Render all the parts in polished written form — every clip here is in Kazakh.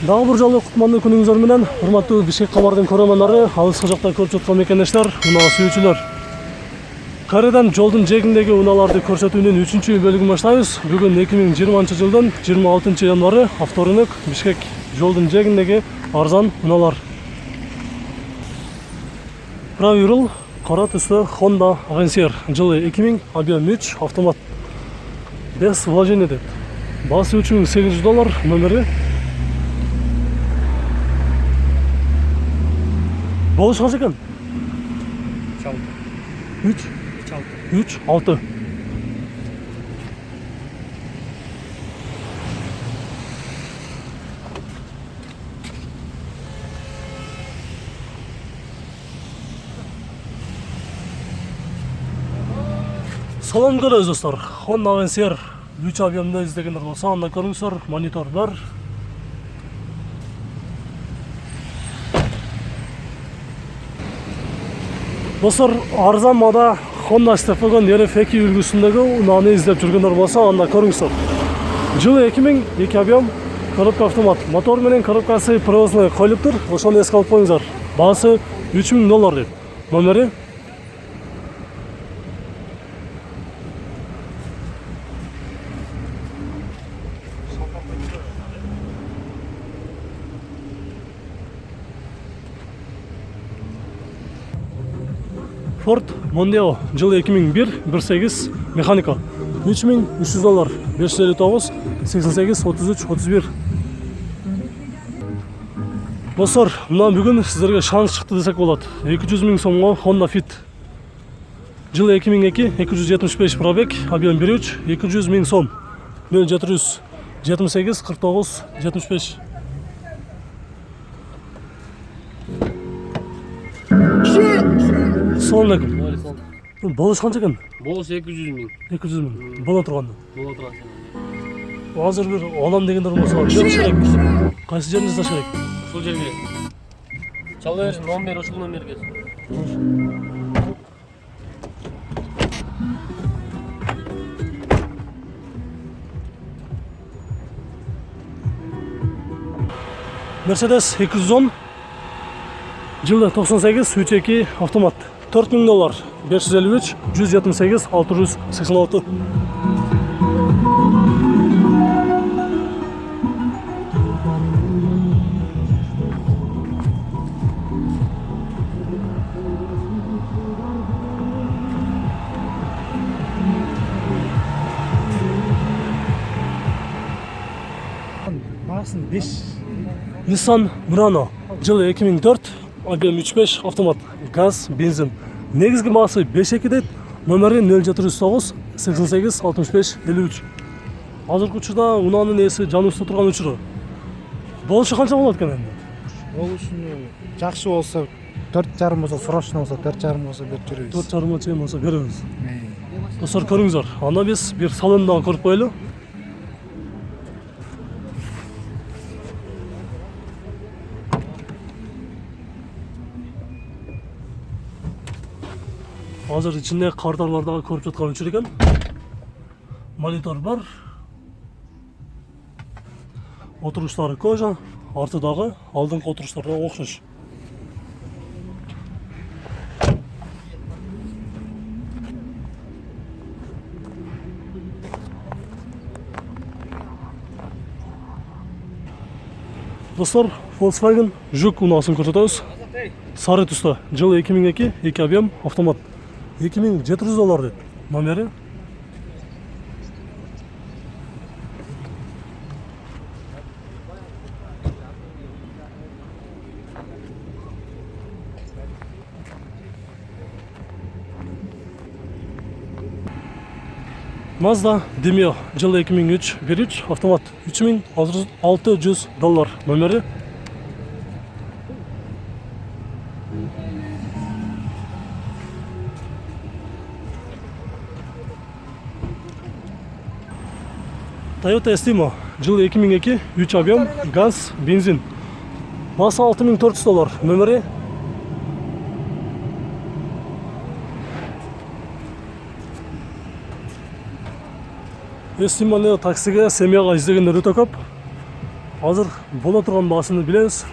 Дагы бир жолу кутмандуу күнүңүздөр менен, урматтуу Бишкек кабардын көрөрмандары, алыскы жакта көрүп жаткан мекендештер, унаа сүйүүчүлөр. Кайрадан жолдун жээгиндеги унааларды көрсөтүүнүн 3-чү бөлүгүн баштайбыз. Бүгүн 2020 жылдын 26 январы авторынок Бишкек жолдун жээгиндеги арзан унаалар. Правый руль, кара түстө Honda Avancer, жылы 2000, объем 3, автомат. Без вложения дейт. Баасы $3800, номери. Болуш канча экен? 3-6. Салон көрөбүз достор. Honda Avancer 3 объемда издегендер болсо, анда көрүңүздөр, монитор бар. Достор, арзан мода Honda Stepwagon RF2 үлгүсүндөгү унааны издеп жүргөндөр болсо, анда көрүңүздөр. Жылы 2000, 2 объем, коробка автомат. Мотор менен коробкасы привозной коюлуптур. Ошону эске алып коюңуздар. Баасы $3000 дейт. Номери. Ford Mondeo, жылы 2001, 1.8, механика. $3300, 559, 88, 33, 31. Достор, мына бүгүн сиздерге шанс чыкты десек болот. 200 000 сомго Honda Fit. Жылы 2002, 275 пробег, объем 1.3, 200 000 сом. 0700, 78, 49, 75. Салам алейкум. Болуш канча экен? Болуш 200 000. 200 000. Боло турган. Боло турган. Азыр бир алам дегендер болсо, керек. Кайсы жерине жасаш керек? Ушул жерге. Чала бер, номер ушул номерге. Mercedes 210, жылы 98, 3.2 автомат. $4000, 553, 178, 686. Баасын 5. Nissan Murano, жылы 2004, объем 3.5 автомат. Газ, бензин. Негизги баасы 5.2 дейт. Номери 0709 88 65 53. Азыркы учурда унаанын ээси жаныбызда турган учуру. Болушу канча болот экен энди? Болушуну жакшы болсо 4,5 болсо, срочно болсо 4,5 болсо берип жүрөбүз. 4,5 чейин болсо беребиз. Достор, көрүңүздөр. Анда биз бир салонду дагы көрүп коелу. Азыр ичинде карталар дагы көрүп жаткан учур экен. Монитор бар. Отуруштары кожа, артыдагы алдыңкы отуруштарга окшош. Достор, Volkswagen Жук унаасын көрсөтөбүз. Сары түстө, жылы 2002, 2 объем, автомат. $2700 дейт. Номери. Mazda Demio, жылы 2003, 1.3, автомат. $3600, номери. Toyota Estimo, жылы 2002, 3 объем, газ, бензин. Баасы $6400, номери. Estimo'ны таксиге, семьяга издегендер өтө көп. азыр боло турган баасыны билебиз.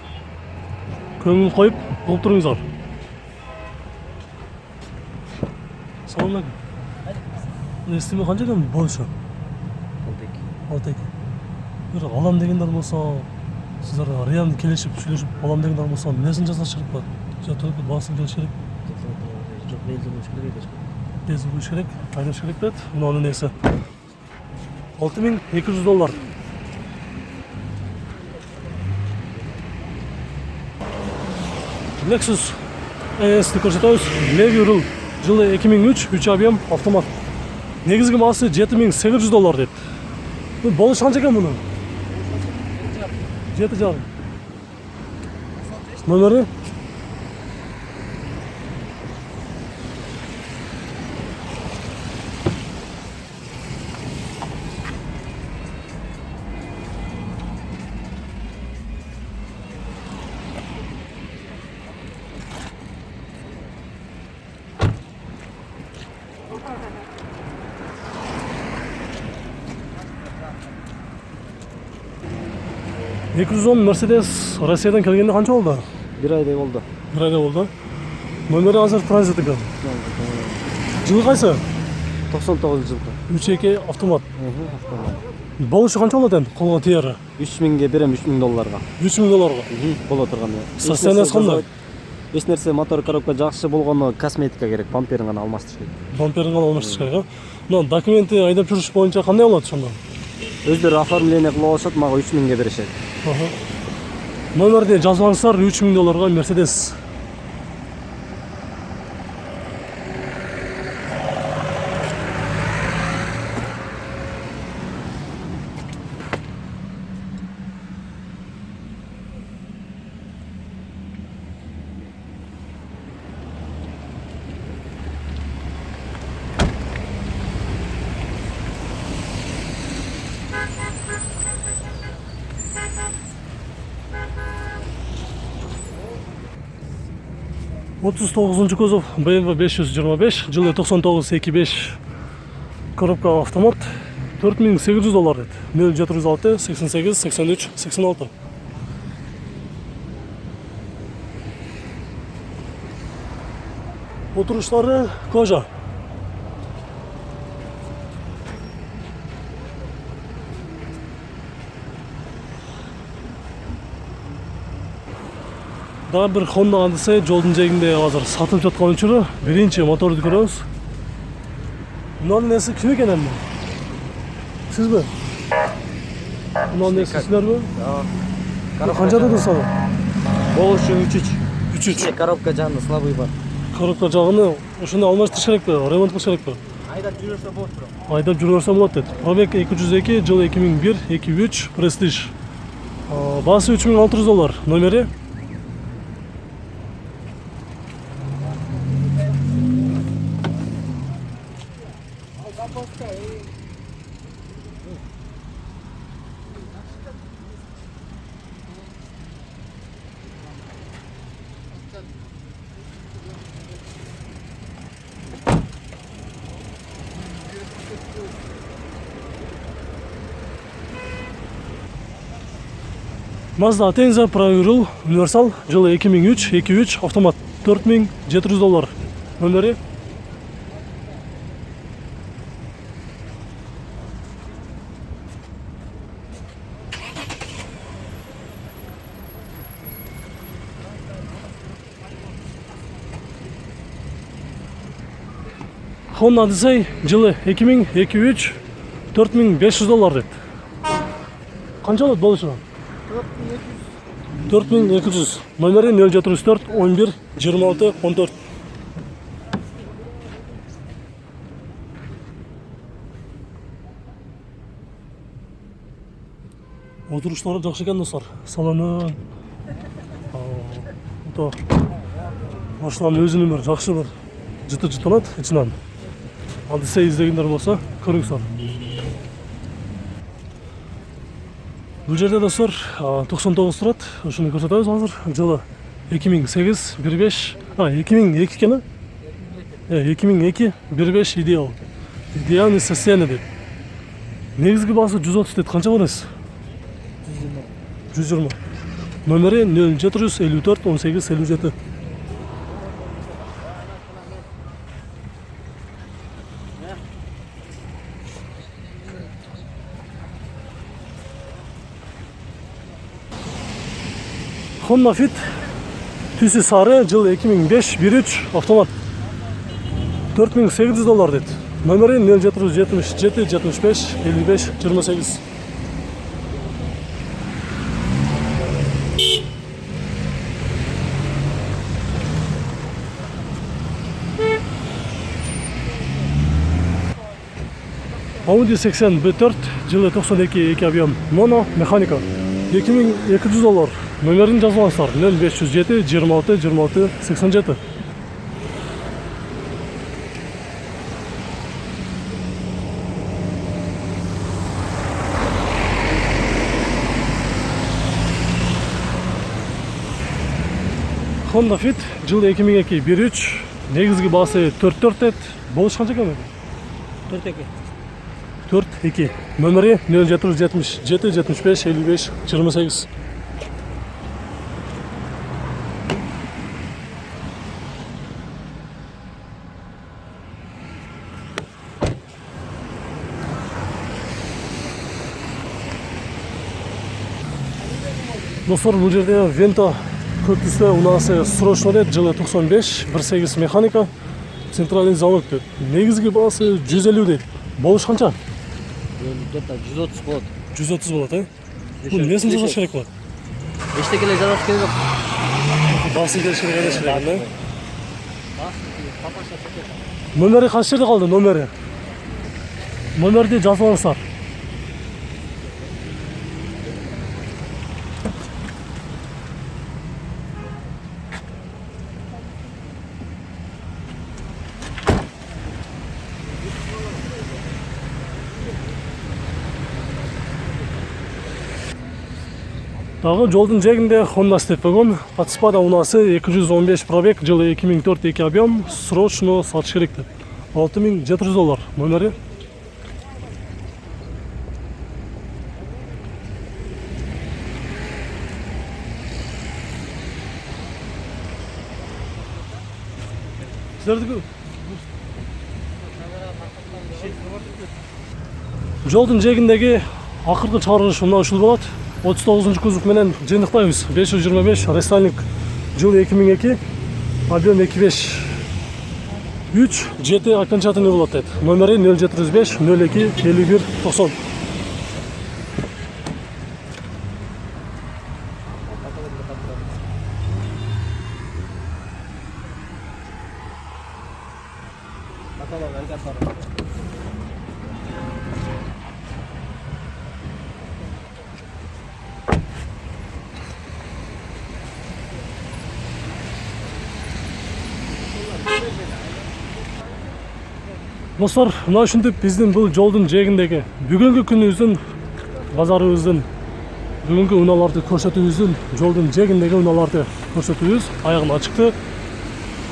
Көңүл коюп угуп туруңуздар. Салам алейкум. Эстеме канча экен болушу? 6. Бир алам дегендер болсо, сиздер реально келишип, сүйлөшүп алам дегендер болсо, эмнесин жасаш керек болот? Же толук баасын келиш керек? Жок, бензин болуш керек. Бензин болуш керек, айдаш керек дейт. Мунун несі $6,200. Lexus ES'ni көрсөтөбүз. Levy Rule жылы 2003, 3 объем автомат. Негизги баасы $7,800 дейт. Bu болуш канча экен мунун? 7,5. Номери? $210 Mercedes Россиядан келгенде канча болду? Bir ayday oldu. Bir ayda болду. Номери азыр транзит экен. Жылы кайсы? 99 жылғы. 3.2 автомат. Болушу канча болот энд? Колго тиери? 3000'ge берем, $3000'га. $3,000. Боло турган. Состояниясы кандай? Эч нерсе, мотор, коробка жакшы болгону, косметика керек, бамперин гана алмаштырыш керек. Бамперин гана алмаштырыш керек. Мына документи айдап жүрүш боюнча кандай болот ошондо? Өздөрү оформление кылып алышат, мага 3000'ge беришет. Номерде жазбаңыздар $3,000 Mercedes. Отуз кузов BMW 525, жылы 99.25, коробка автомат, $4,800 дейт. 0706 88 83 86. Отуруштары кожа. Daha bir Honda Odyssey жолдун жээгинде азыр сатылып жаткан учуру биринчи моторду көрөбүз. Мунун несі ким экен эмне? Сизби? Мунун несі силерби? Канча дедиң сага? Болушу 3. Коробка жагында слабый бар. Коробка жагыны ошону алмаштырыш керекпи? Ремонт кылыш керекпи? Айдап жүрүрсө болот туруп. Айдап жүрөрсө болот дейт. Пробег 202, жылы 2001, 2.3, Prestige. Баасы $3,600. Номери? Mazda Atenza Pro Rule Universal жылы 2003, 2.3 автомат $4,700. Номери? Honda Odyssey жылы 2000, 2.3 $4,500 дейт. Канча болот болушу? 4.200. Номери 074 11 26 14. Отуруштары жакшы экен достор. Салону машинанын өзүнүн бир жакшы бир жыты-жытылат ичинен. Odyssey издегендер болсо көрүңүздөр. Бул жерде достор 99 турат. Ошону көрсөтөбүз азыр. Жылы 2008 15, 2002 экен. 2002 15 идеал. Идеальный состояние дейт. Негизги баасы 130 дейт. Канча бересиз? 120. Номері 0754 18 57. Honda Fit түсі сары, жыл 2005, 1.3 автомат. $4800 деді. Номері 0777 75 55 28. Audi 80 B4, жылы 92 2 объем, моно, механика. $2200. Номерін жазылаңыздар 0507 26 26 87. Honda Fit жылы 2002 1.3, негізгі басы 4.4 деді. Болыш қанша екен? 4.2. Номері 0777 75 55 28. Достар, бұл жерде Vento көк түсті унасы срочно деді, жылы 95, 1.8 механика, центральный замок деді. Негізгі басы 150 деді. Болыш қанша? Где-то 130 болады. 130 болады, бұл несін жазаш керек болады? Ештеңелер жазаш керек жоқ. Басын келіш керек емес керек, не? Номері қанша жерде қалды, номері? Номерде жазылаңыздар. Дағы жолдың жегінде Honda Step вагон, қатыспада унасы 215 пробег, жылы 2004 2 объем, срочно сатыш керек деп. $6700 номері. Жолдың жегіндегі ақырғы чарғыш мына ушул болады. 39 кузов менен жыйнықтайбыз. 525 рестайлинг, жыл 2002, объем 2.5. 3 GT окончательный болот деді. Номері 0705 02 51 90. Достар, мына ушинтип биздин бул жолдун жээгиндеги бүгүнкү күнүбүздүн базарыбыздын бүгүнкү унааларды көрсөтүүбүздүн жолдун жээгиндеги унааларды көрсөтүүбүз аягына чыкты.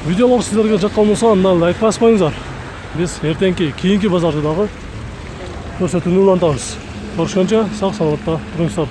Видеолор сиздерге жаккан болсо анда лайк басып коюңуздар. Биз эртеңки кийинки базарды дагы көрсөтүүнү улантабыз. Көрүшкөнчө сак саламатта туруңуздар.